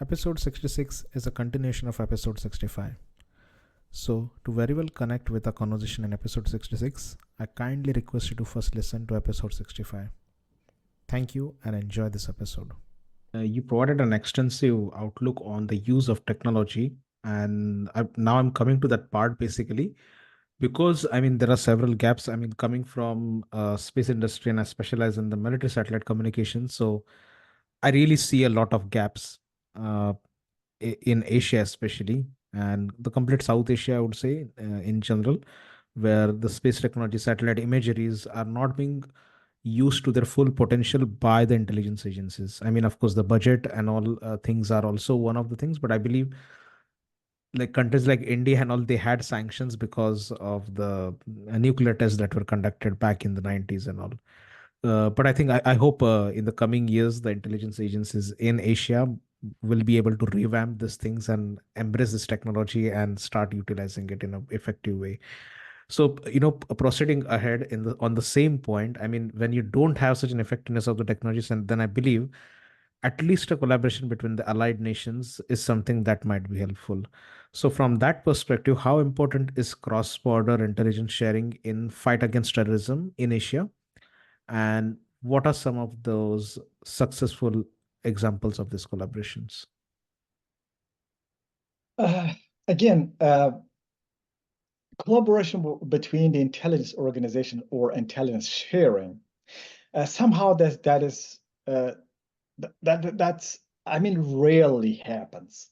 Episode 66 is a continuation of episode 65. So, to very well connect with the conversation in episode 66, I kindly request you to first listen to episode 65. Thank you and enjoy this episode. You provided an extensive outlook on the use of technology, and now I'm coming to that part basically because there are several gaps. Coming from space industry and I specialize in the military satellite communications, so I really see a lot of gaps. Uh, in Asia, especially, and the complete South Asia, I would say, in general, where the space technology, satellite imageries are not being used to their full potential by the intelligence agencies. Of course, the budget and all things are also one of the things, but I believe like countries like India and all, they had sanctions because of the nuclear tests that were conducted back in the 90s and all. But I hope in the coming years, the intelligence agencies in Asia will be able to revamp these things and embrace this technology and start utilizing it in an effective way. So, proceeding ahead in the on the same point, when you don't have such an effectiveness of the technologies, and then I believe at least a collaboration between the allied nations is something that might be helpful. So, from that perspective, how important is cross-border intelligence sharing in fight against terrorism in Asia? And what are some of those successful examples of these collaborations? Uh, again, collaboration between the intelligence organization or intelligence sharing, somehow that is that's rarely happens.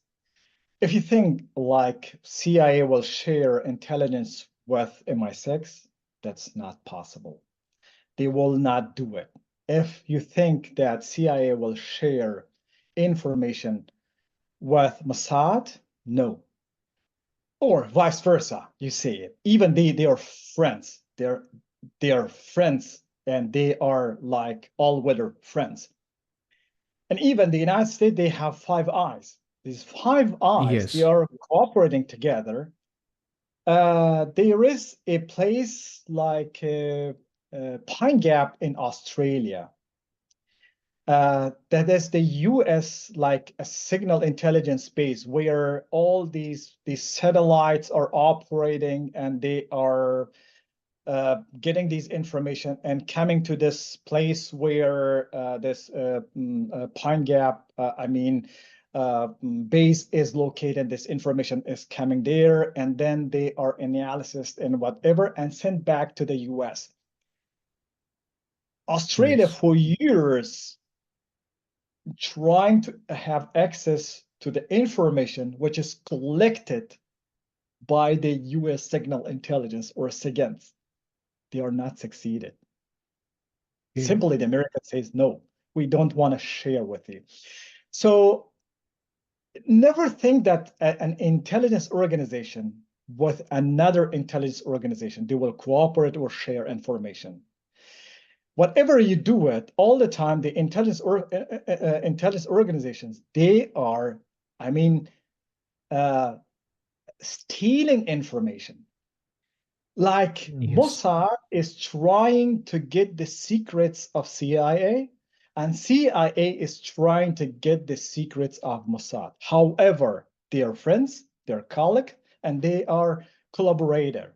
If you think like CIA will share intelligence with MI6, that's not possible. They will not do it. If you think that CIA will share information with Mossad, no, or vice versa. You see it. Even they are friends. They are friends, and they are like all-weather friends. And even the United States, they have Five Eyes. These Five Eyes, they Yes. are cooperating together. There is a place like Pine Gap in Australia. That is the US like a signal intelligence base where all these satellites are operating, and they are getting these information and coming to this place where this Pine Gap, base is located. This information is coming there, and then they are analyzed and whatever, and sent back to the US. Australia Yes. for years trying to have access to the information which is collected by the US signal intelligence or SIGINT. They are not succeeded. Okay. Simply, the American says, no, we don't want to share with you. So never think that an intelligence organization with another intelligence organization, they will cooperate or share information. Whatever you do it, all the time, the intelligence organizations, they are, I mean, uh, stealing information. Like Yes. Mossad is trying to get the secrets of CIA, and CIA is trying to get the secrets of Mossad. However, they are friends, they're colleagues, and they are collaborator.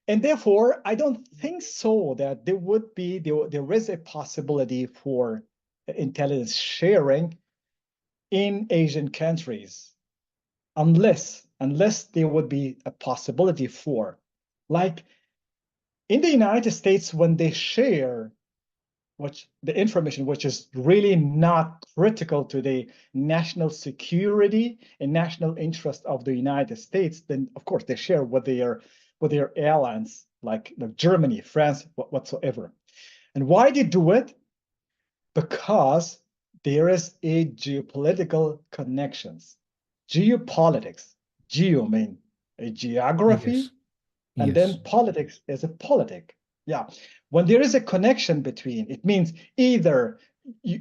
And therefore, I don't think so that there is a possibility for intelligence sharing in Asian countries, unless there would be a possibility for, like in the United States, when they share which the information which is really not critical to the national security and national interest of the United States, then of course they share with their allies like Germany, France, whatsoever. And why they do it? Because there is a geopolitical connections. Geopolitics, geo mean a geography, Yes. and Yes. then politics is a politic. Yeah. When there is a connection between, it means either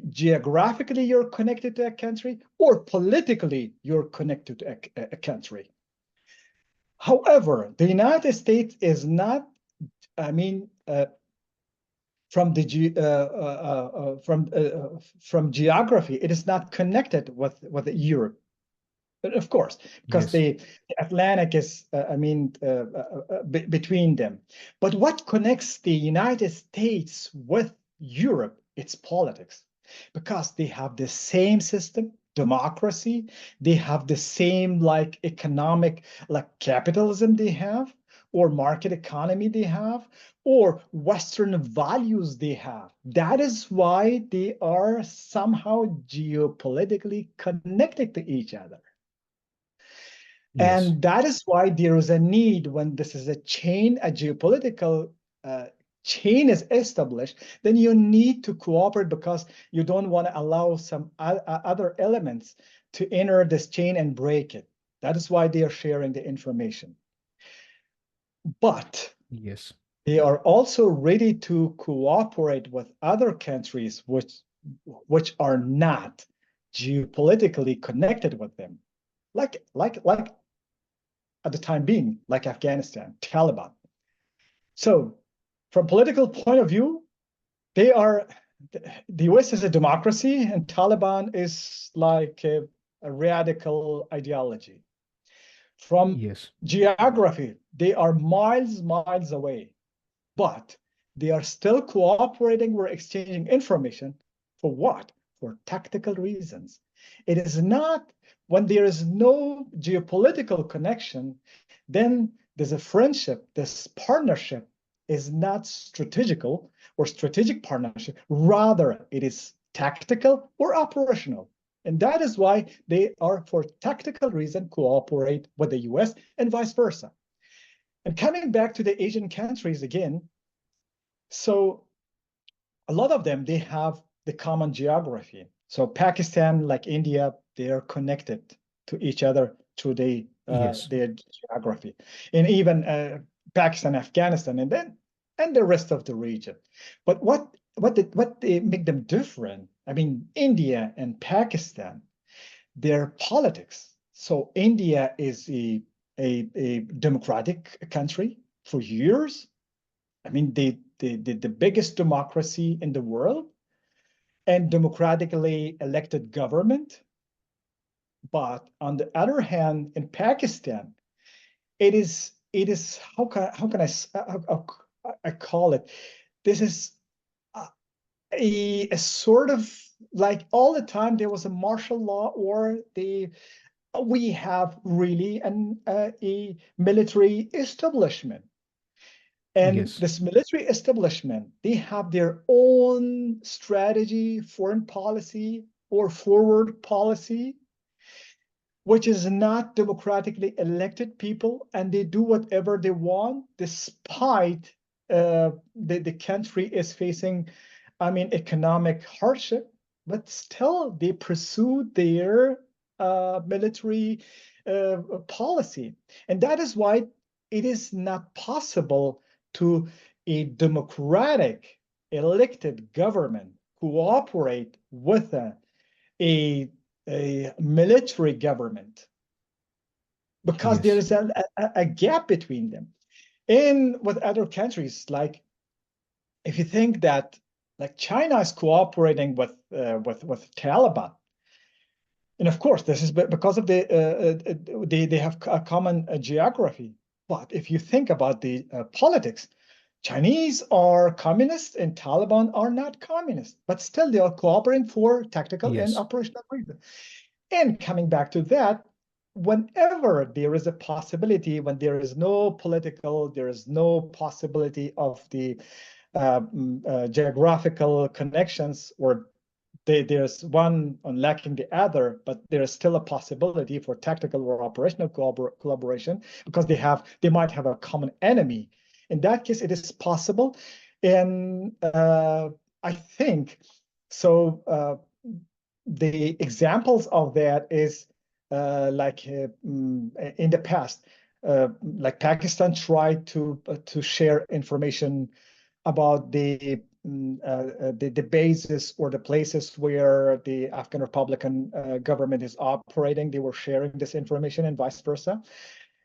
geographically you're connected to a country, or politically you're connected to a country. However, the United States is not, I mean, from the from geography, it is not connected with Europe. Of course, because Yes. the Atlantic is, between them. But what connects the United States with Europe? It's politics, because they have the same system, democracy. They have the same like economic, like capitalism they have, or market economy they have, or Western values they have. That is why they are somehow geopolitically connected to each other. Yes. And that is why there is a need, when this is a chain, a geopolitical chain is established, then you need to cooperate, because you don't want to allow some other elements to enter this chain and break it. That is why they are sharing the information. But Yes. they are also ready to cooperate with other countries which are not geopolitically connected with them, like at the time being, like Afghanistan, Taliban. So from political point of view, they are, the US is a democracy and Taliban is like a radical ideology. From Yes. geography, they are miles away, but they are still cooperating. We're exchanging information for what? For tactical reasons. It is not, when there is no geopolitical connection, then there's a friendship, this partnership is not strategical or strategic partnership. Rather, it is tactical or operational. And that is why they are, for tactical reason, cooperate with the US and vice versa. And coming back to the Asian countries again, so a lot of them, they have the common geography. So Pakistan, like India, they are connected to each other through Yes. their geography, and even Pakistan, Afghanistan, and the rest of the region. But what they make them different? I mean, India and Pakistan, their politics. So India is a democratic country for years. I mean, the biggest democracy in the world, and democratically elected government. But on the other hand, in Pakistan, it is how can I call it? This is a sort of like, all the time there was a martial law, or we have really a military establishment. And Yes. this military establishment, they have their own strategy, foreign policy, or forward policy, which is not democratically elected people, and they do whatever they want, despite the country is facing, I mean, economic hardship, but still they pursue their military policy. And that is why it is not possible to a democratic elected government cooperate with a, a military government, because there Yes. is a gap between them. And with other countries, like, if you think that, like, China is cooperating with Taliban, and of course this is because of they have a common geography. But if you think about the politics, Chinese are communist and Taliban are not communist, but still they are cooperating for tactical and Yes. operational reasons. And coming back to that, whenever there is a possibility, when there is no political, there is no possibility of the geographical connections, or there's one on lacking the other, but there is still a possibility for tactical or operational collaboration, because they might have a common enemy. In that case, it is possible. And I think so. The examples of that is in the past, like Pakistan tried to share information about the bases or the places where the Afghan Republican government is operating. They were sharing this information and vice versa.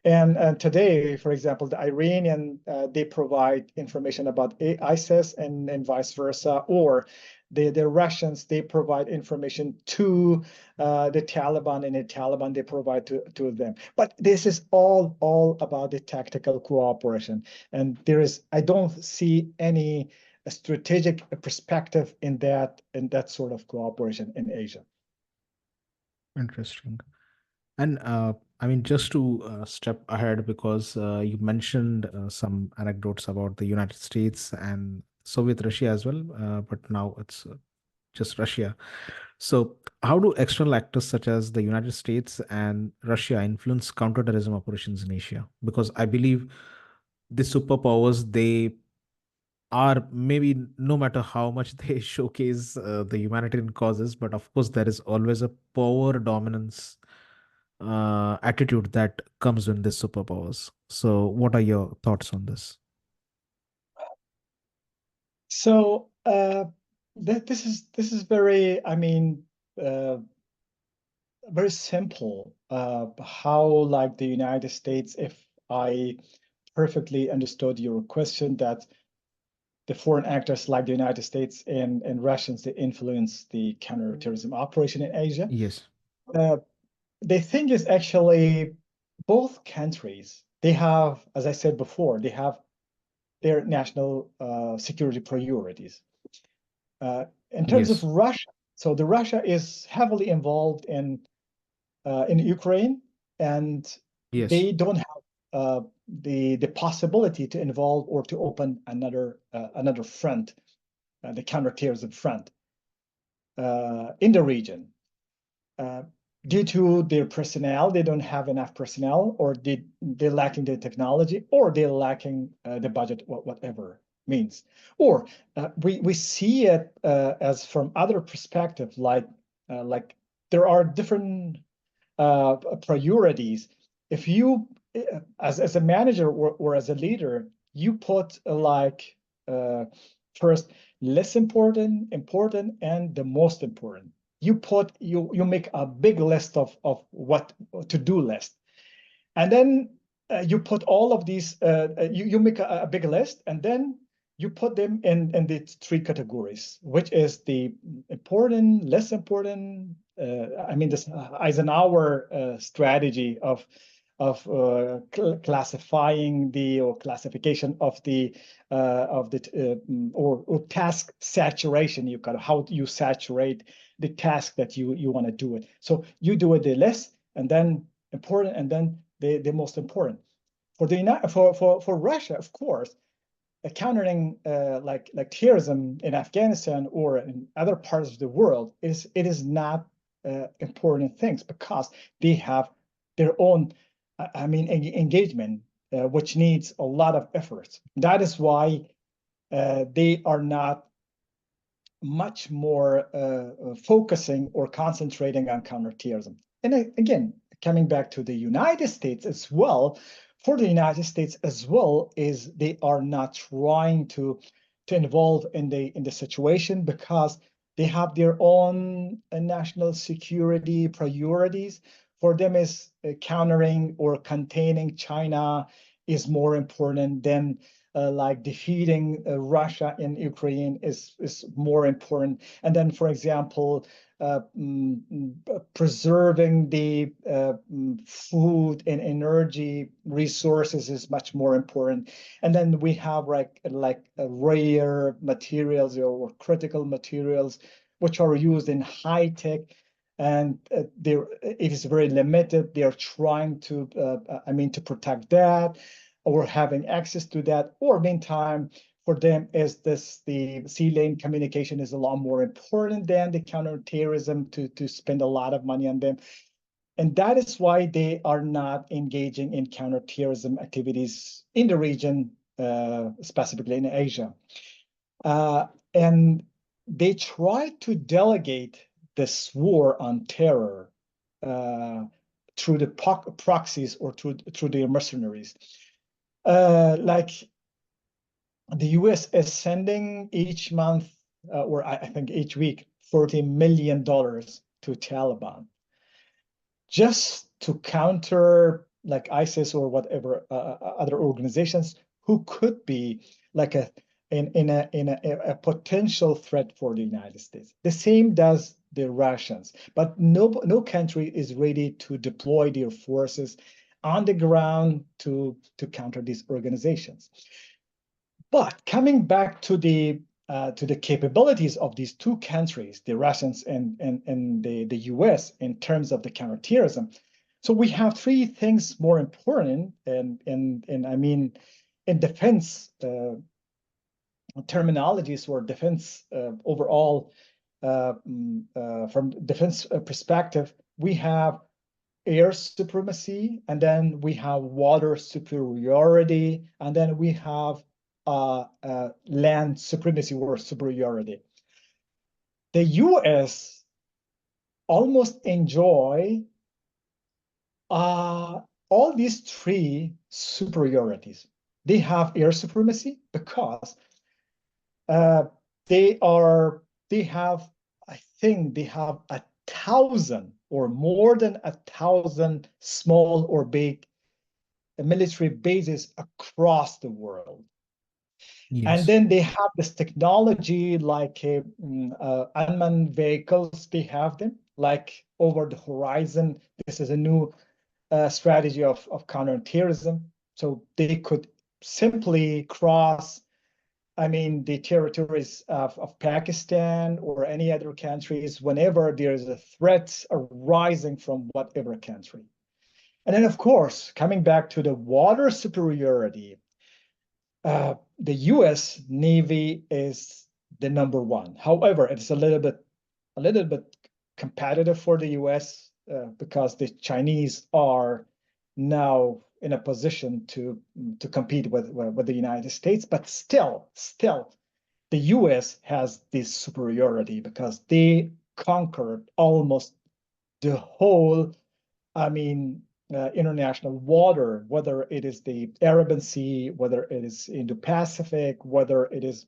And today, for example, the Iranian, they provide information about ISIS and vice versa, or the Russians, they provide information to the Taliban, and the Taliban, they provide to them. But this is all about the tactical cooperation. And I don't see any strategic perspective in that sort of cooperation in Asia. Interesting. And I mean, just to step ahead, because you mentioned some anecdotes about the United States and Soviet Russia as well, but now it's just Russia. So, how do external actors such as the United States and Russia influence counterterrorism operations in Asia? Because I believe the superpowers, they are, maybe no matter how much they showcase the humanitarian causes, but of course, there is always a power dominance attitude that comes with these superpowers. So, what are your thoughts on this? So this is very, I mean, very simple. How, like, the United States, if I perfectly understood your question, that the foreign actors like the United States and Russians, they influence the counterterrorism operation in Asia. Yes. Uh, the thing is, actually, both countries, they have, as I said before, they have their national security priorities. In terms of Yes. Russia, so the Russia is heavily involved in Ukraine, and Yes. they don't have the possibility to involve or to open another front, the counterterrorism front in the region. Uh, Due to their personnel, they don't have enough personnel, or they're lacking the technology, or they're lacking the budget, whatever means. Or we see it as from other perspective, like there are different priorities. If you, as a manager or as a leader, you put uh, first less important, important, and the most important. You make a big list of what to do list, and then you put all of these. You make a big list, and then you put them in the three categories, which is the important, less important. I mean, this Eisenhower strategy of classifying the or classification of the or task saturation. You got how you saturate the task that you want to do it. So you do it the less, and then important, and then the most important. For Russia, of course, countering like terrorism in Afghanistan or in other parts of the world is not important things, because they have their own, I mean, engagement, which needs a lot of effort. That is why they are not much more focusing or concentrating on counterterrorism. And again, coming back to the United States as well, for the United States as well, is they are not trying to involve in the situation, because they have their own national security priorities. For them, is countering or containing China is more important than like defeating Russia in Ukraine is more important. And then, for example, preserving the food and energy resources is much more important. And then we have like rare materials or critical materials which are used in high tech, and it is very limited. They are trying to, I mean, to protect that, or having access to that. Or meantime, for them, is the sea lane communication is a lot more important than the counterterrorism, to spend a lot of money on them. And that is why they are not engaging in counterterrorism activities in the region, specifically in Asia. And they try to delegate this war on terror through the proxies, or through their mercenaries. Like the US is sending each month, or I think each week, $40 million to Taliban, just to counter like ISIS or whatever other organizations who could be like a potential threat for the United States. The same does the Russians, but no country is ready to deploy their forces on the ground to counter these organizations. But coming back to the capabilities of these two countries, the Russians and the US, in terms of the counterterrorism. So we have three things more important, and I mean, in defense terminologies or defense overall, from defense perspective, we have air supremacy, and then we have water superiority, and then we have land supremacy or superiority. The US almost enjoy all these three superiorities. They have air supremacy because they have, I think they have 1,000 or more than 1,000 small or big military bases across the world. And Yes. then they have this technology like unmanned vehicles. They have them like over the horizon. This is a new strategy of counterterrorism. So they could simply cross, I mean, the territories of Pakistan or any other countries whenever there is a threat arising from whatever country. And then, of course, coming back to the water superiority, the U.S. Navy is the number one. However, it's a little bit competitive for the U.S. Because the Chinese are now in a position to compete with the United States, but still, the U.S. has this superiority because they conquered almost the whole, I mean, international water, whether it is the Arabian Sea, whether it is in the Pacific, whether it is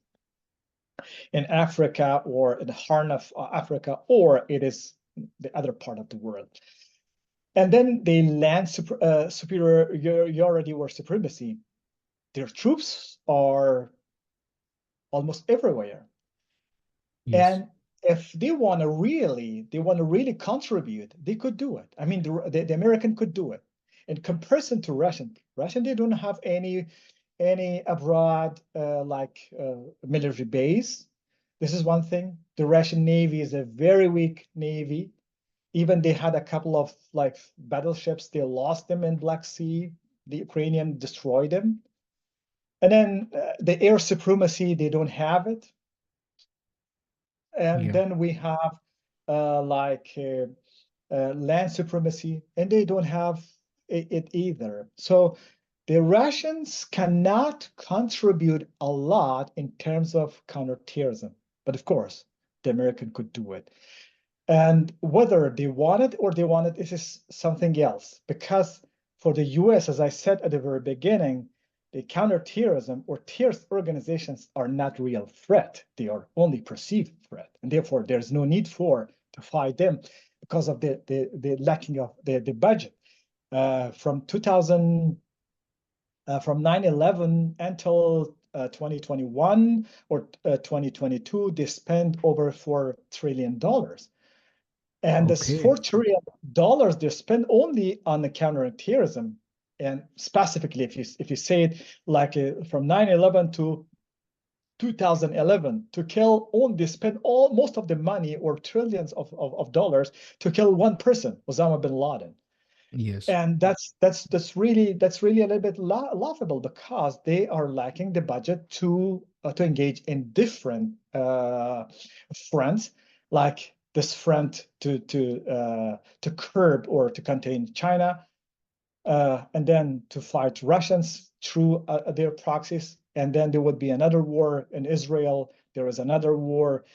in Africa or in the Horn of Africa, or it is the other part of the world. And then the land superiority or supremacy. Their troops are almost everywhere. Yes. And if they want to really contribute, they could do it. I mean, the American could do it. In comparison to Russian, they don't have any abroad military base. This is one thing. The Russian Navy is a very weak Navy. Even they had a couple of like battleships, they lost them in Black Sea. The Ukrainian destroyed them. And then the air supremacy, they don't have it. And Yeah. then we have land supremacy, and they don't have it either. So the Russians cannot contribute a lot in terms of counterterrorism, but of course, the American could do it. And whether they want it or they want it, this is something else. Because for the US, as I said at the very beginning, the counterterrorism or terrorist organizations are not real threat. They are only perceived threat. And therefore, there's no need to fight them because of the lacking of the budget. From 2000, from 9/11 until 2021 or 2022, they spent over $4 trillion. And this Okay. $4 trillion they spend only on the counterterrorism, and specifically, if you say it like from 9/11 to 2011 to kill, they spend most of the money or trillions of dollars to kill one person, Osama bin Laden. Yes. And that's really a little bit laughable because they are lacking the budget to engage in different fronts, like this front to curb or to contain China, and then to fight Russians through their proxies, and then there would be another war in Israel. There is another war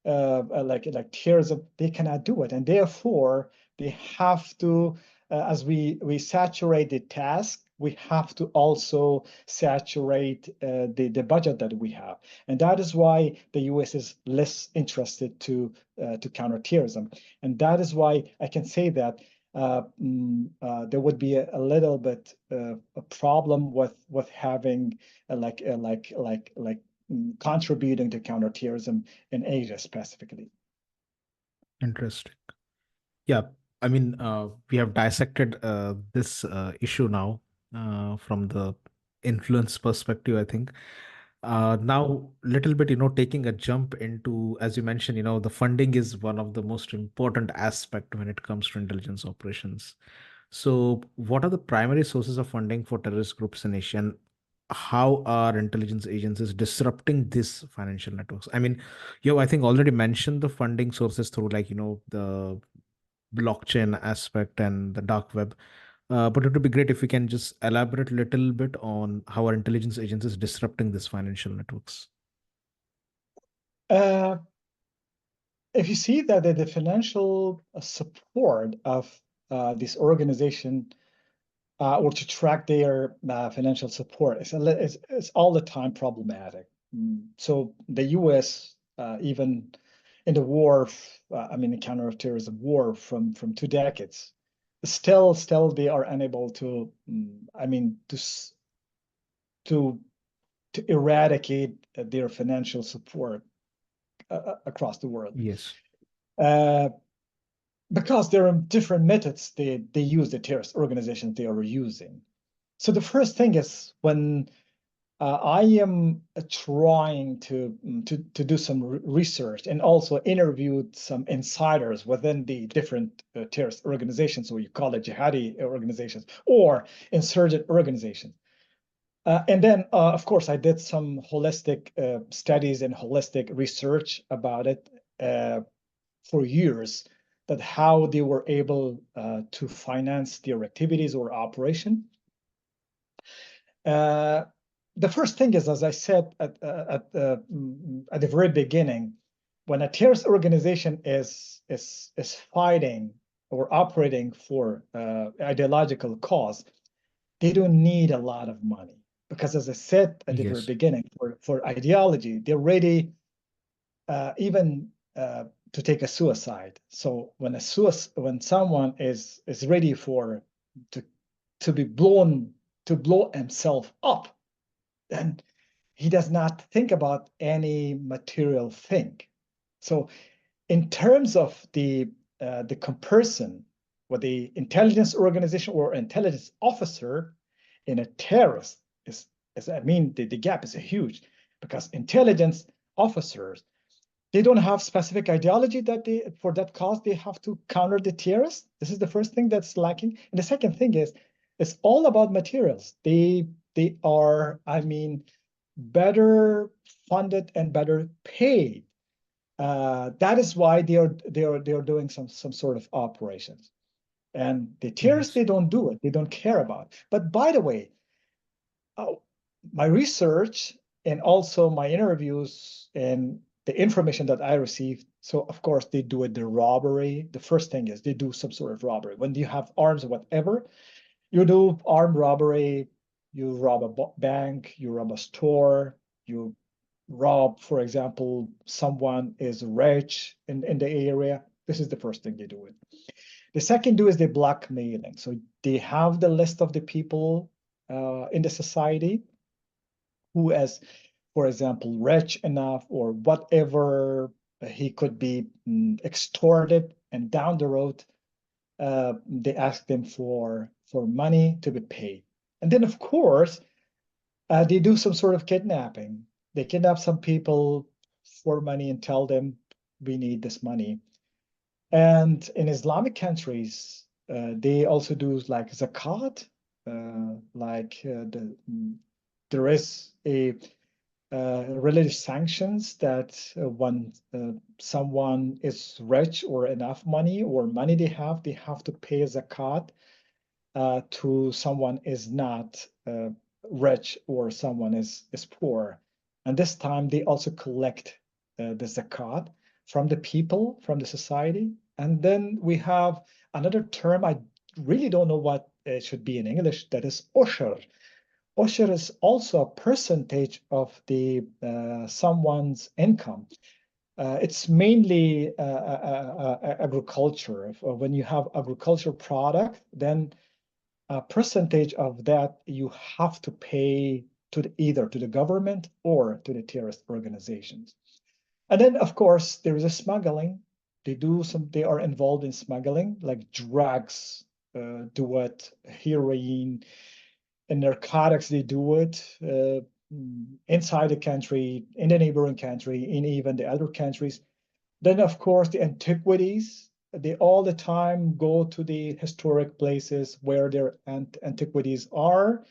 like terrorism. They cannot do it, and therefore they have to, as we saturate the task, we have to also saturate the budget that we have, and that is why the U.S. is less interested to counter terrorism, and that is why I can say that there would be a little bit a problem with having contributing to counterterrorism in Asia specifically. Interesting. Yeah, I mean, we have dissected this issue now from the influence perspective, I think. Now, little bit, taking a jump into, as you mentioned, the funding is one of the most important aspect when it comes to intelligence operations. So, what are the primary sources of funding for terrorist groups in Asia? And how are intelligence agencies disrupting these financial networks? I mean, I think already mentioned the funding sources through like, the blockchain aspect and the dark web. But it would be great if we can just elaborate a little bit on how our intelligence agencies disrupting these financial networks. Uh, if you see that the financial support of this organization or to track their financial support is all the time problematic. So the U.S. Even in the war, the counterterrorism war from 2 decades, still they are unable to, to eradicate their financial support across the world. Yes. Because there are different methods they use, the terrorist organizations they are using. So the first thing is when I am trying to do some research and also interviewed some insiders within the different terrorist organizations, or you call it jihadi organizations or insurgent organizations. And then, of course, I did some holistic studies and holistic research about it for years, that how they were able to finance their activities or operation. The first thing is, as I said at the very beginning, when a terrorist organization is fighting or operating for ideological cause, they don't need a lot of money, because, as I said at the very Yes. beginning, for ideology, they're ready even to take a suicide. So when someone is ready to be blown, to blow himself up, then he does not think about any material thing. So in terms of the comparison with the intelligence organization or intelligence officer in a terrorist the gap is huge, because intelligence officers, they don't have specific ideology that for that cause they have to counter the terrorists. This is the first thing that's lacking. And the second thing is, it's all about materials. They are, better funded and better paid. That is why they are doing some sort of operations. And the terrorists, Yes. they don't do it. They don't care about it. But by the way, my research and also my interviews and the information that I received. So of course they do it, the robbery. The first thing is they do some sort of robbery. When you have arms or whatever, you do armed robbery, you rob a bank, you rob a store, you rob, for example, someone is rich in the area. This is the first thing they do it. The second do is the blackmailing. So they have the list of the people in the society who is, for example, rich enough or whatever, he could be extorted, and down the road, they ask them for money to be paid. And then, of course, they do some sort of kidnapping. They kidnap some people for money and tell them, we need this money. And in Islamic countries, they also do like zakat, there is a religious sanctions that when someone is rich or enough money or money they have to pay zakat to someone is not rich or someone is poor. And this time they also collect the zakat from the people, from the society. And then we have another term, I really don't know what it should be in English, that is ushr. Ushr is also a percentage of the someone's income. It's mainly agriculture. When you have agriculture product, then a percentage of that you have to pay to either to the government or to the terrorist organizations. And then, of course, there is a smuggling. They are involved in smuggling, like drugs, do it, heroin, and narcotics, they do it inside the country, in the neighboring country, in even the other countries. Then, of course, the antiquities, they all the time go to the historic places where their antiquities are.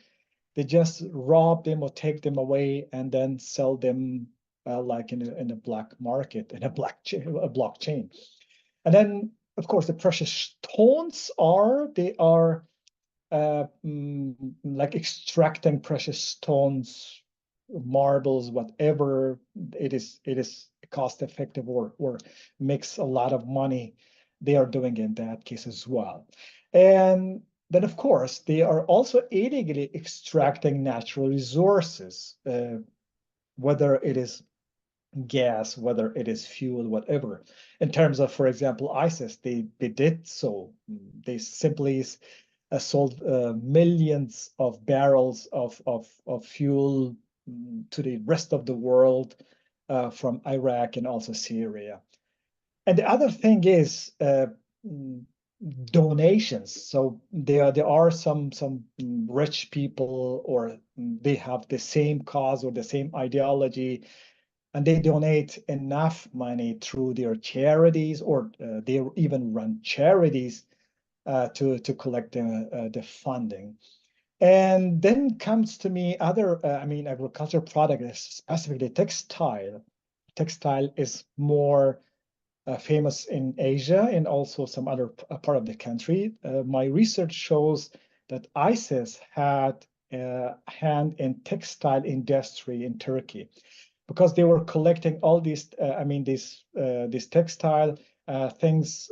They just rob them or take them away and then sell them like in a black market, in a blockchain. And then, of course, the precious stones they are like extracting precious stones, marbles, whatever it is cost effective or makes a lot of money. They are doing in that case as well. And then, of course, they are also illegally extracting natural resources, whether it is gas, whether it is fuel, whatever. In terms of, for example, ISIS, they did so. They simply sold millions of barrels of fuel to the rest of the world from Iraq and also Syria. And the other thing is donations. So there are some rich people, or they have the same cause or the same ideology, and they donate enough money through their charities, or they even run charities to collect the funding. And then comes to me other, agriculture products, specifically textile. Textile is more famous in Asia and also some other part of the country. My research shows that ISIS had a hand in textile industry in Turkey because they were collecting all these, these textile things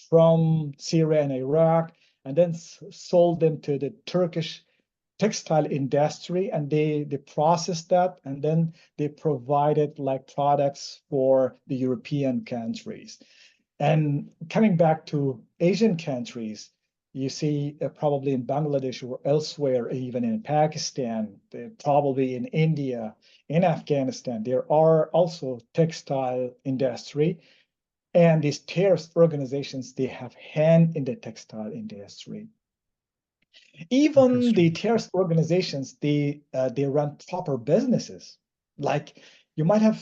from Syria and Iraq, and then sold them to the Turkish textile industry, and they processed that, and then they provided like products for the European countries. And coming back to Asian countries, you see probably in Bangladesh or elsewhere, even in Pakistan, probably in India, in Afghanistan, there are also textile industry. And these terrorist organizations, they have hand in the textile industry. Even the Interesting. terrorist organizations, they run proper businesses. Like you might have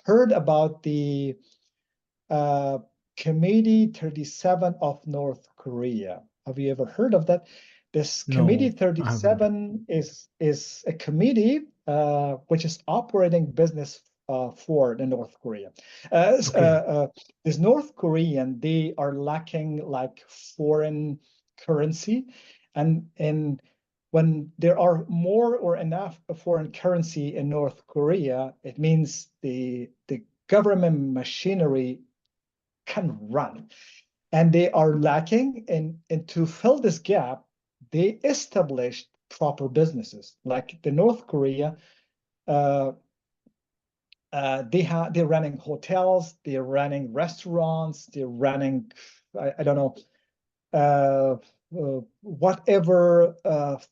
heard about the uh, Committee 37 of North Korea. Have you ever heard of that? This Committee No, I haven't. 37 is a committee which is operating business for the North Korea. Okay. This North Korean, they are lacking like foreign currency, and when there are more or enough foreign currency in North Korea, it means the government machinery can run, and they are lacking. And to fill this gap, they established proper businesses like the North Korea. Uh, they're running hotels, they're running restaurants, they're running I don't know whatever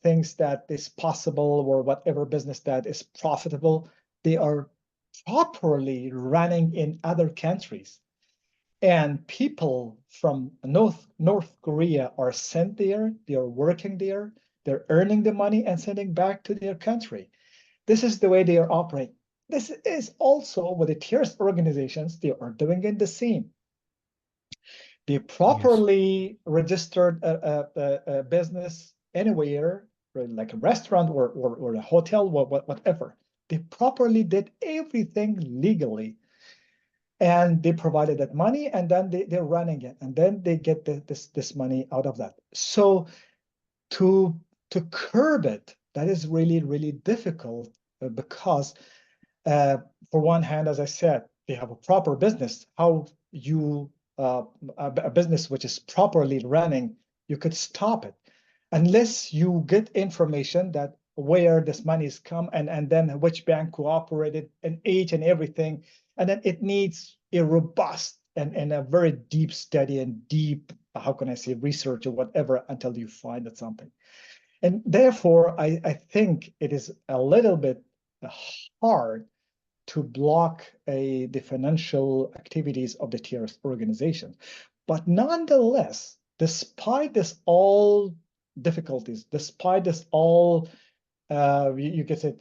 things that is possible, or whatever business that is profitable, they are properly running in other countries. And people from North Korea are sent there, they are working there, they're earning the money and sending back to their country. This is the way they are operating. This is also what the terrorist organizations, they are doing it the same. They Yes. properly registered a business anywhere, right, like a restaurant or a hotel, whatever. They properly did everything legally, and they provided that money, and then they're running it, and then they get this money out of that. So to curb it, that is really, really difficult because uh, for one hand, as I said, they have a proper business. How you a business which is properly running, you could stop it unless you get information that where this money is come and then which bank cooperated and each and everything. And then it needs a robust and a very deep study and deep, how can I say, research or whatever until you find that something. And therefore, I think it is a little bit hard to block the financial activities of the terrorist organization. But nonetheless, despite this all difficulties, despite this all you get it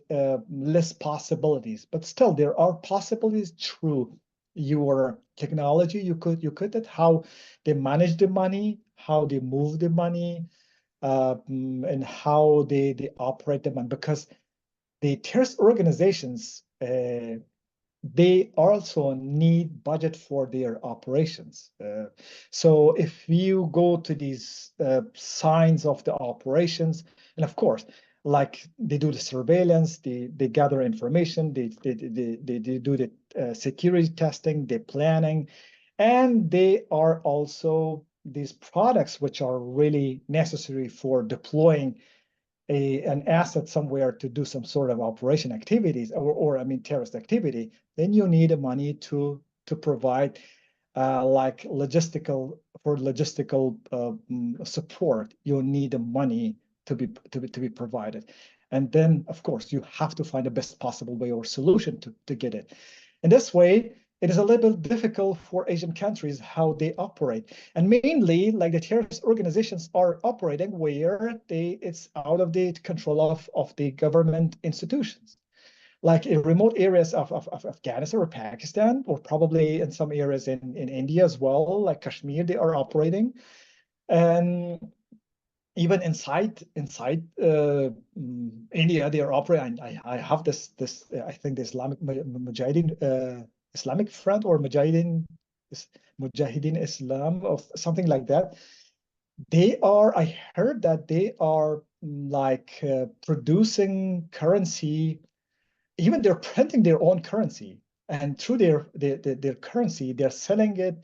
less possibilities, but still there are possibilities through your technology. You could that how they manage the money, how they move the money, and how they operate the money, because the terrorist organizations they also need budget for their operations. So if you go to these signs of the operations, and of course, like they do the surveillance, they gather information, they do the security testing, the planning, and they are also these products which are really necessary for deploying an asset somewhere to do some sort of operation activities or I mean terrorist activity, then you need money to provide like logistical support. You need the money to be provided, and then of course you have to find the best possible way or solution to get it. In this way, it is a little bit difficult for Asian countries how they operate. And mainly, like the terrorist organizations are operating where it's out of the control of the government institutions. Like in remote areas of Afghanistan or Pakistan, or probably in some areas in India as well, like Kashmir, they are operating. And even inside India, they are operating. I have this I think the Islamic Mujahideen Islamic Front or Mujahideen Islam of something like that. I heard that they are like producing currency. Even they're printing their own currency, and through their currency, they're selling it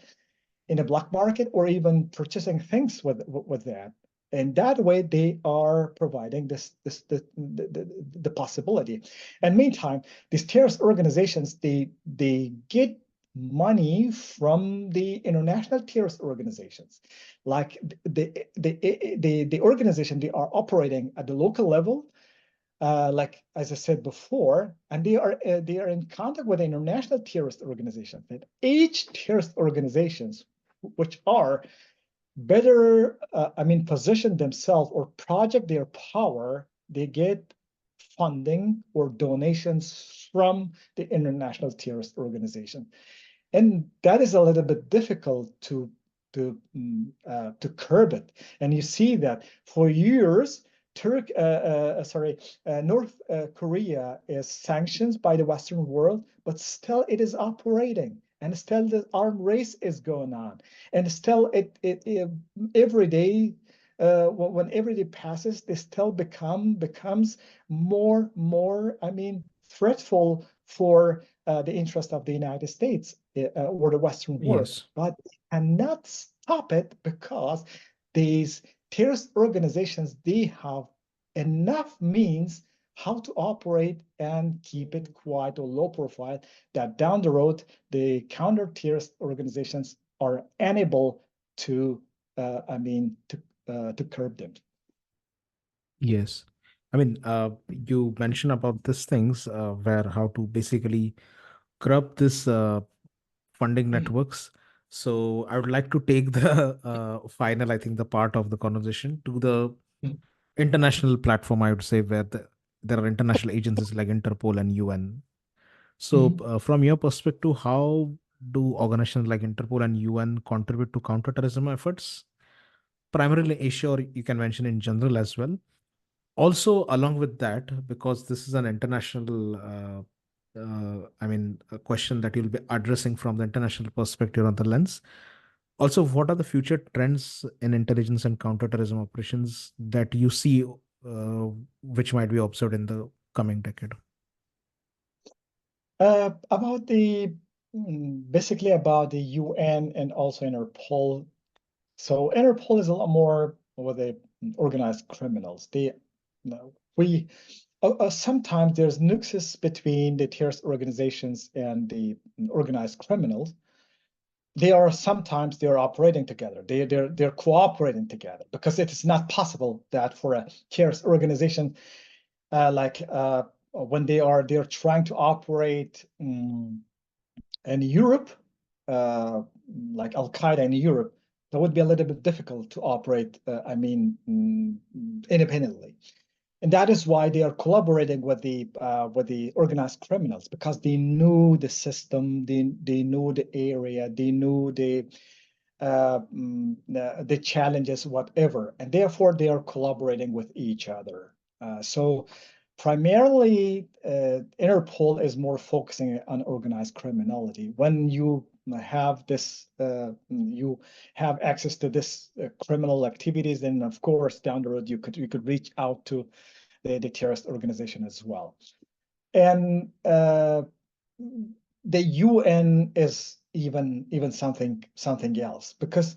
in a black market or even purchasing things with that. And that way they are providing the possibility. And meantime, these terrorist organizations, they get money from the international terrorist organizations. Like the organization, they are operating at the local level, like as I said before, and they are in contact with the international terrorist organizations. And each terrorist organizations, which are better, I mean, position themselves or project their power, they get funding or donations from the international terrorist organization, and that is a little bit difficult to curb it. And you see that for years, North Korea is sanctioned by the Western world, but still it is operating, and still the armed race is going on, and still it every day. When every day passes, they still becomes more, I mean, threatful for the interest of the United States or the Western world. Yes. But they cannot stop it because these terrorist organizations, they have enough means how to operate and keep it quiet or low profile, that down the road, the counter-terrorist organizations are unable to, to curb them. Yes. I mean, you mentioned about these things where how to basically curb this funding networks. So I would like to take the final, I think, the part of the conversation to the international platform, I would say, where there are international agencies like Interpol and UN. So, Mhm. from your perspective, how do organizations like Interpol and UN contribute to counterterrorism efforts, primarily in Asia, or you can mention in general as well? Also, along with that, because this is an international, I mean, a question that you'll be addressing from the international perspective on the lens. Also, what are the future trends in intelligence and counterterrorism operations that you see, which might be observed in the coming decade? About basically about the UN and also Interpol. So Interpol is a lot more with the organized criminals. no, we sometimes there's nexus between the terrorist organizations and the organized criminals. They are sometimes they're operating together. They're cooperating together because it is not possible that for a terrorist organization when they're trying to operate in Europe, like Al Qaeda in Europe, that would be a little bit difficult to operate. Independently. And that is why they are collaborating with the organized criminals, because they knew the system, they knew the area, they knew the challenges, whatever, and therefore they are collaborating with each other. So primarily, Interpol is more focusing on organized criminality. When you have this, you have access to this criminal activities, then of course down the road you could reach out to the terrorist organization as well. And the UN is even something else, because,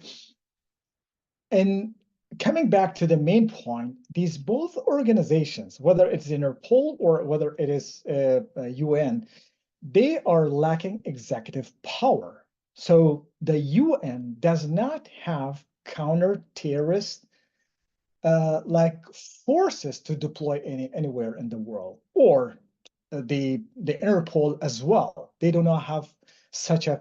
and coming back to the main point, these both organizations, whether it's Interpol or whether it is UN, they are lacking executive power. So the UN does not have counter-terrorist like forces to deploy anywhere in the world, or the Interpol as well. They do not have such a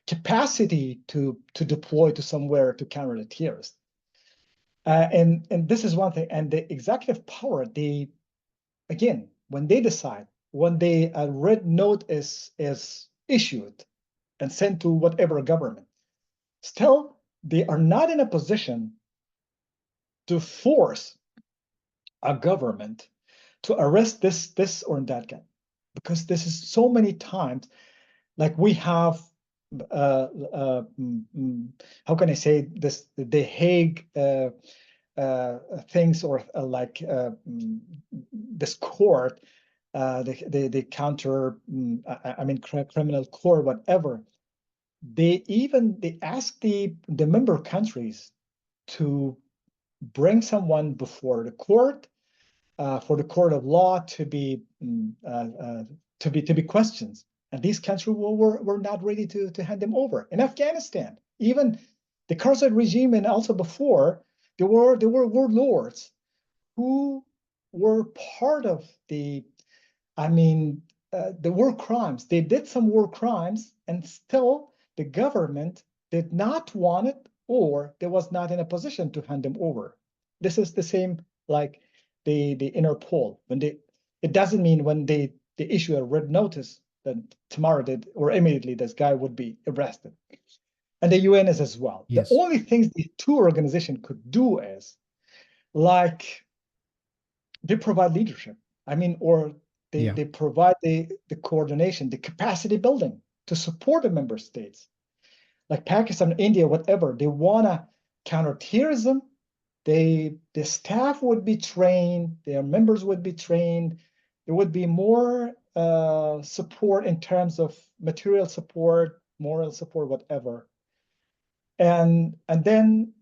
capacity to deploy to somewhere to counter the terrorists. And this is one thing. And the executive power, they, again, when they decide, when a red note is issued and sent to whatever government, still they are not in a position to force a government to arrest this or that guy, because this is so many times, like we have how can I say this, the Hague things, or this court, the counter criminal court, whatever. They ask the member countries to bring someone before the court, for the court of law to be questioned, and these countries were not ready to hand them over. In Afghanistan, even the Karzai regime, and also before, there were warlords who were part of the war crimes. They did some war crimes, and still the government did not want it, or they was not in a position to hand them over. This is the same like the Interpol. It doesn't mean when they issue a red notice that tomorrow or immediately this guy would be arrested. And the UN is as well. Yes. The only things the two organizations could do is, like, they provide leadership. Or they provide the coordination, the capacity building to support the member states. Like Pakistan, India, whatever, they want to counter terrorism. The staff would be trained, their members would be trained. There would be more support in terms of material support, moral support, whatever. And then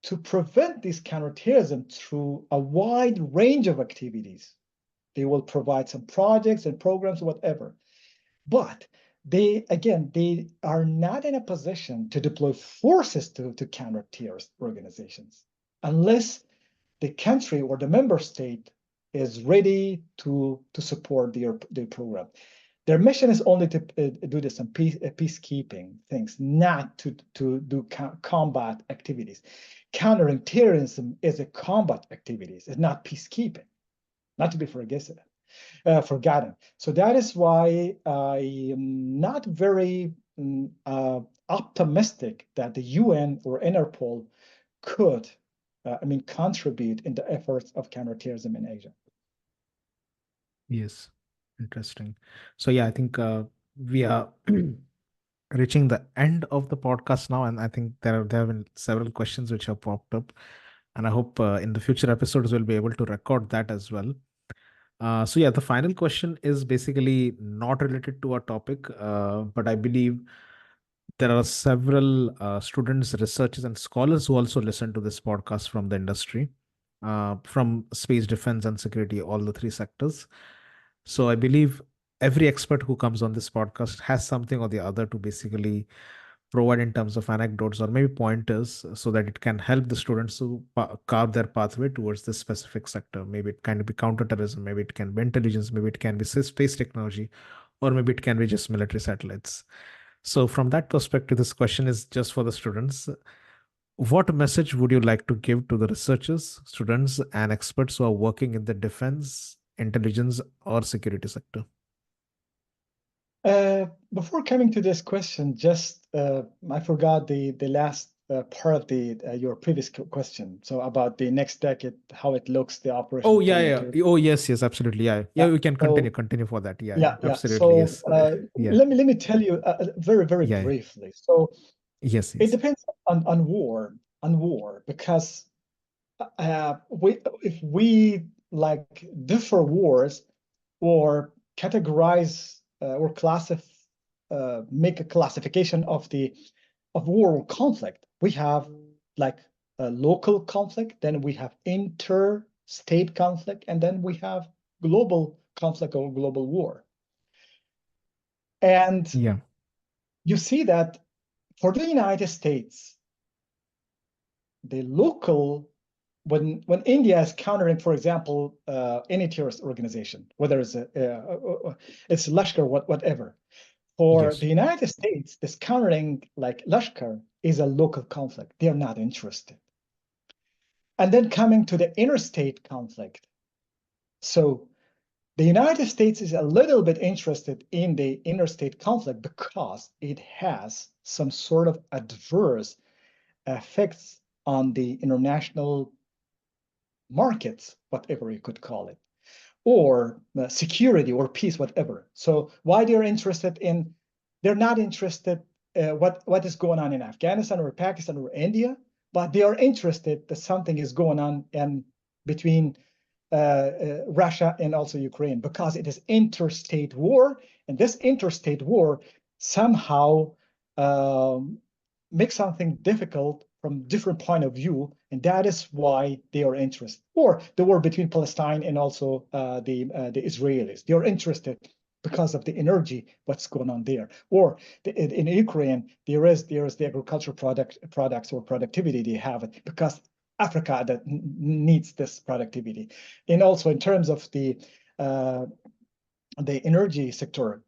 to prevent this counterterrorism through a wide range of activities, they will provide some projects and programs, whatever. But they are not in a position to deploy forces to counter terrorist organizations unless the country or the member state is ready to support their program. Their mission is only to do this in peacekeeping things, not to do combat activities. Countering terrorism is a combat activities. It's not peacekeeping, not to be forgotten. So that is why I am not very optimistic that the UN or Interpol could contribute in the efforts of counterterrorism in Asia. Yes, interesting. So yeah, I think we are reaching the end of the podcast now, and I think there have been several questions which have popped up, and I hope in the future episodes we'll be able to record that as well. So yeah, the final question is basically not related to our topic, but I believe there are several students, researchers, and scholars who also listen to this podcast from the industry. from space, defense, and security, all the three sectors. So I believe every expert who comes on this podcast has something or the other to basically provide in terms of anecdotes or maybe pointers so that it can help the students to carve their pathway towards this specific sector. Maybe it can be counterterrorism, maybe it can be intelligence, maybe it can be space technology, or maybe it can be just military satellites. So, from that perspective, this question is just for the students. What message would you like to give to the researchers, students, and experts who are working in the defense, intelligence, or security sector? Before coming to this question, just I forgot the last part of the your previous question. So about the next decade, how it looks, the operation Oh yeah, parliamentary. oh yes, yes, absolutely. Yeah, Yeah. yeah. We can So continue for that. yeah, yeah. Absolutely. So Yes. Yeah, let me tell you very yeah. briefly. So Yes, it yes, depends on war because we if we like differ wars or categorize or make a classification of the war or conflict. We have like a local conflict, then we have interstate conflict, and then we have global conflict or global war. And yeah. you see that for the United States, the local when India is countering, for example, any terrorist organization, whether it's Lashkar, whatever, for Yes, the United States, this countering like Lashkar is a local conflict. They are not interested. And then coming to the interstate conflict. So the United States is a little bit interested in the interstate conflict because it has some sort of adverse effects on the international markets, whatever you could call it, or security or peace, whatever. So why they're interested in, they're not interested what is going on in Afghanistan or Pakistan or India, but they are interested that something is going on in between Russia and also Ukraine because it is interstate war, and this interstate war somehow um, makes something difficult from different point of view, and that is why they are interested. Or the war between Palestine and also the Israelis. They are interested because of the energy, what's going on there. Or in Ukraine, there is the agricultural products or productivity they have it because Africa that needs this productivity. And also in terms of the energy sector,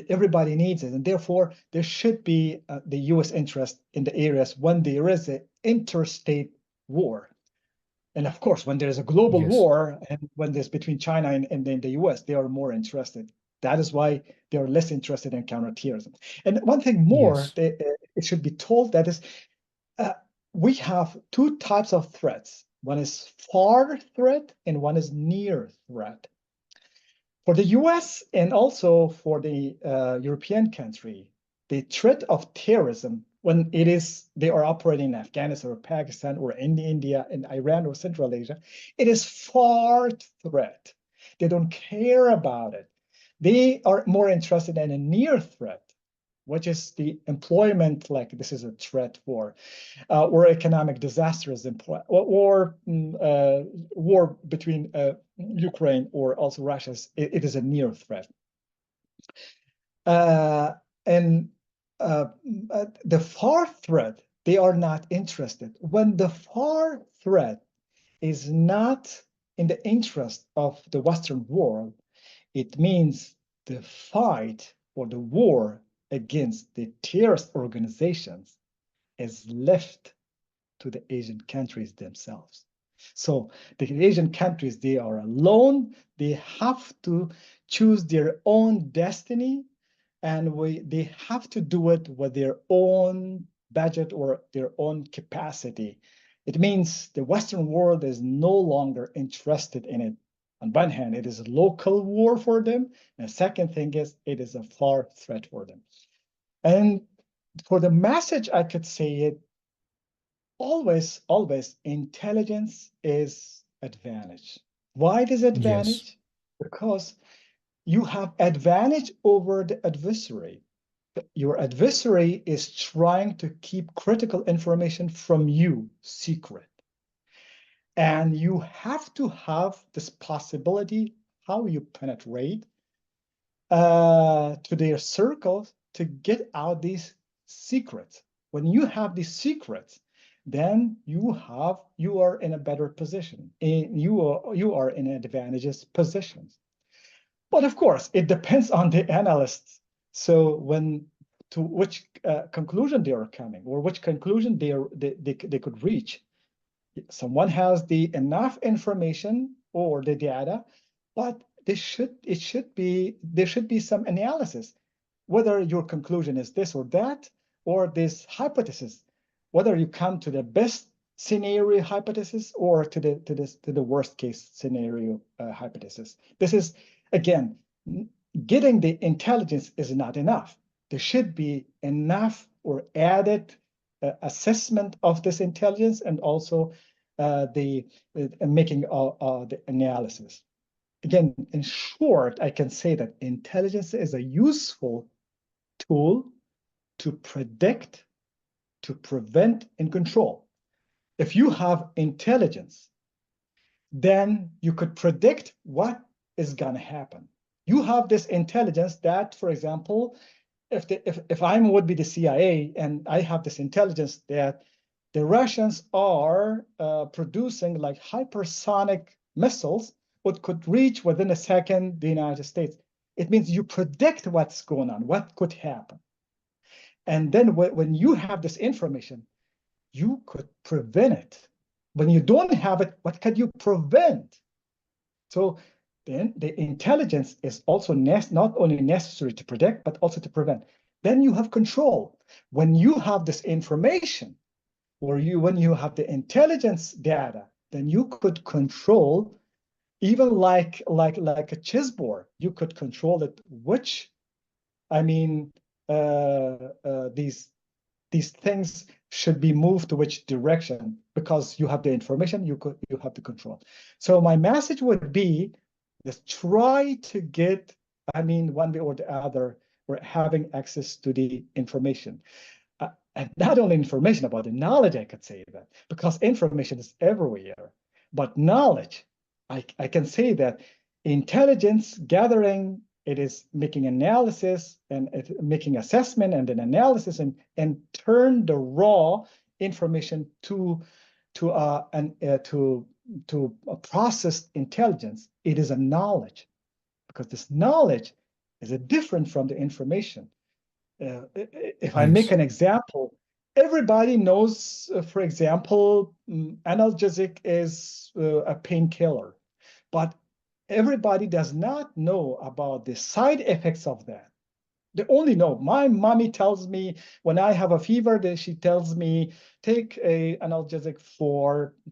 everybody needs it, and therefore there should be the U.S. interest in the areas when there is an interstate war. And of course, when there is a global yes, war and when there's between China and the U.S., they are more interested. That is why they are less interested in counterterrorism. And one thing more, yes, it should be told that is uh, we have two types of threats. One is far threat and one is near threat. For the US and also for the European country, the threat of terrorism, when they are operating in Afghanistan or Pakistan or in India and Iran or Central Asia, it is far threat. They don't care about it. They are more interested in a near threat, which is the employment, like this is a threat for or economic disasters or war between Ukraine or also Russia, it is a near threat. Uh, and the far threat, they are not interested. When the far threat is not in the interest of the Western world, it means the fight or the war against the terrorist organizations is left to the Asian countries themselves. So the Asian countries, they are alone. They have to choose their own destiny, and they have to do it with their own budget or their own capacity. It means the Western world is no longer interested in it. On one hand, it is a local war for them. And the second thing is it is a far threat for them. And for the message, I could say it always intelligence is advantage. Why it is yes, advantage? Because you have advantage over the adversary. Your adversary is trying to keep critical information from you secret. And you have to have this possibility how you penetrate to their circles to get out these secrets. When you have these secrets, then you are in a better position. You are in advantageous positions. But of course, it depends on the analysts. So when to which conclusion they are coming, or which conclusion they could reach. Someone has the enough information or the data, but there should be some analysis, whether your conclusion is this or that, or this hypothesis, whether you come to the best scenario hypothesis or to the worst case scenario hypothesis. This is, again, getting the intelligence is not enough. There should be enough or added assessment of this intelligence, and also the making the analysis. Again, in short, I can say that intelligence is a useful tool to predict, to prevent, and control. If you have intelligence, then you could predict what is going to happen. You have this intelligence that, for example, if I would be the CIA and I have this intelligence that the Russians are producing like hypersonic missiles, what could reach within a second the United States. It means you predict what's going on, what could happen. And then when you have this information, you could prevent it. When you don't have it, what can you prevent? So then the intelligence is also not only necessary to predict, but also to prevent. Then you have control. When you have this information, or when you have the intelligence data, then you could control, even like a chessboard, you could control it, which, I mean, these things should be moved to which direction, because you have the information, you have the control. So my message would be, just try to get, I mean, one way or the other, we're having access to the information. And not only information about the knowledge, I could say that, because information is everywhere. But knowledge, I can say that intelligence gathering, it is making analysis and making assessment and then analysis, and turn the raw information to a processed intelligence. It is a knowledge, because this knowledge is different from the information. If I make Nice. an example, everybody knows, for example, analgesic is a painkiller, but everybody does not know about the side effects of that. They only know. My mommy tells me when I have a fever, that she tells me take a analgesic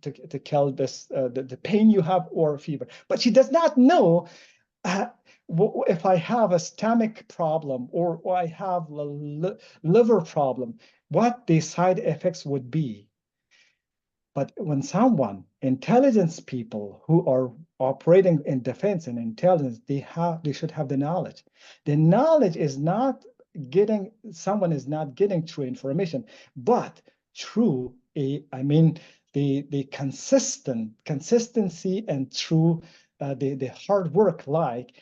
to kill this the pain you have or fever. But she does not know if I have a stomach problem or I have a liver problem, what the side effects would be. But when someone, intelligence people who are operating in defense and intelligence, they should have the knowledge. The knowledge is not someone is not getting true information, but through the consistency and through the hard work. Like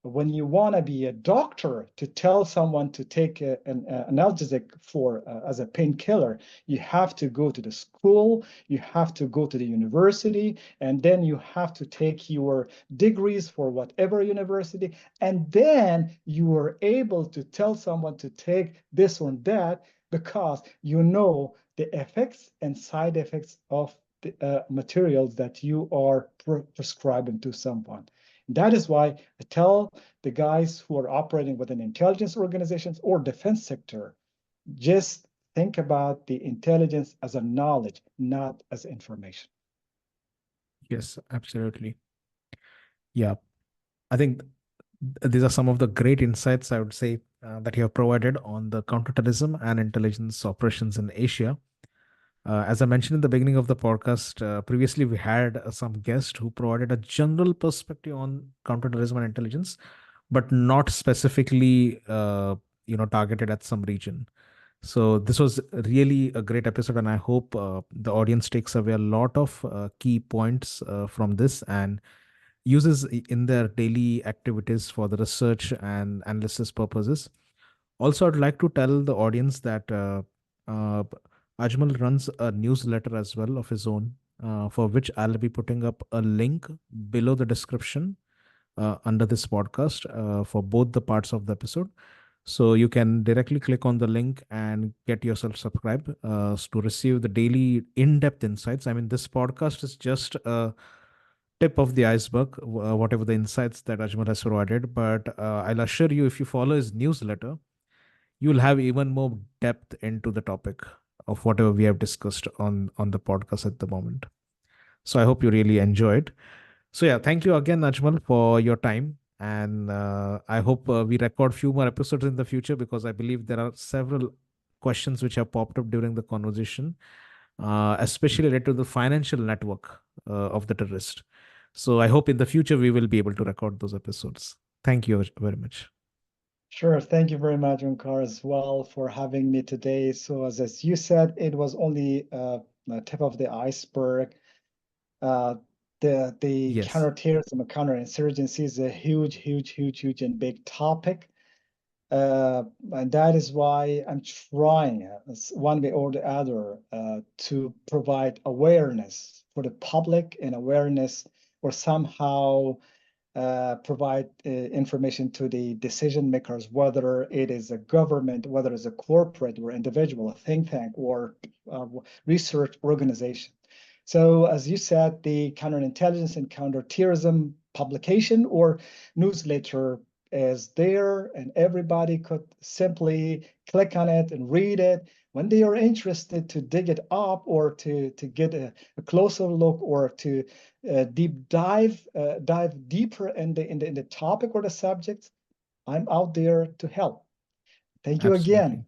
when you want to be a doctor, to tell someone to take an analgesic as a painkiller, you have to go to the school, you have to go to the university, and then you have to take your degrees for whatever university, and then you are able to tell someone to take this or that, because you know the effects and side effects of the materials that you are prescribing to someone. That is why I tell the guys who are operating within intelligence organizations or defense sector, just think about the intelligence as a knowledge, not as information. Yes, absolutely. Yeah, I think these are some of the great insights, I would say, that you have provided on the counterterrorism and intelligence operations in Asia. As I mentioned in the beginning of the podcast, previously we had some guest who provided a general perspective on counterterrorism and intelligence, but not specifically, targeted at some region. So this was really a great episode, and I hope the audience takes away a lot of key points from this and uses in their daily activities for the research and analysis purposes. Also, I'd like to tell the audience that uh, Ajmal runs a newsletter as well of his own, for which I'll be putting up a link below the description under this podcast for both the parts of the episode. So you can directly click on the link and get yourself subscribed to receive the daily in-depth insights. I mean, this podcast is just a tip of the iceberg, whatever the insights that Ajmal has provided. But I'll assure you, if you follow his newsletter, you'll have even more depth into the topic of whatever we have discussed on the podcast at the moment. So I hope you really enjoyed. So yeah, thank you again, Ajmal, for your time, and I hope we record few more episodes in the future because I believe there are several questions which have popped up during the conversation, especially related to the financial network of the terrorist. So I hope in the future we will be able to record those episodes. Thank you very much. Sure. Thank you very much, Omkar, as well for having me today. So as you said, it was only the tip of the iceberg. Uh, the Yes, counterterrorism and counterinsurgency is a huge and big topic. And that is why I'm trying, one way or the other, to provide awareness for the public and awareness or somehow provide information to the decision makers, whether it is a government, whether it's a corporate or individual, a think tank or research organization. So as you said, the counterintelligence and counterterrorism publication or newsletter is there, and everybody could simply click on it and read it when they are interested to dig it up or to get a closer look or to dive deeper in the topic or the subject. I'm out there to help. Thank you absolutely. again.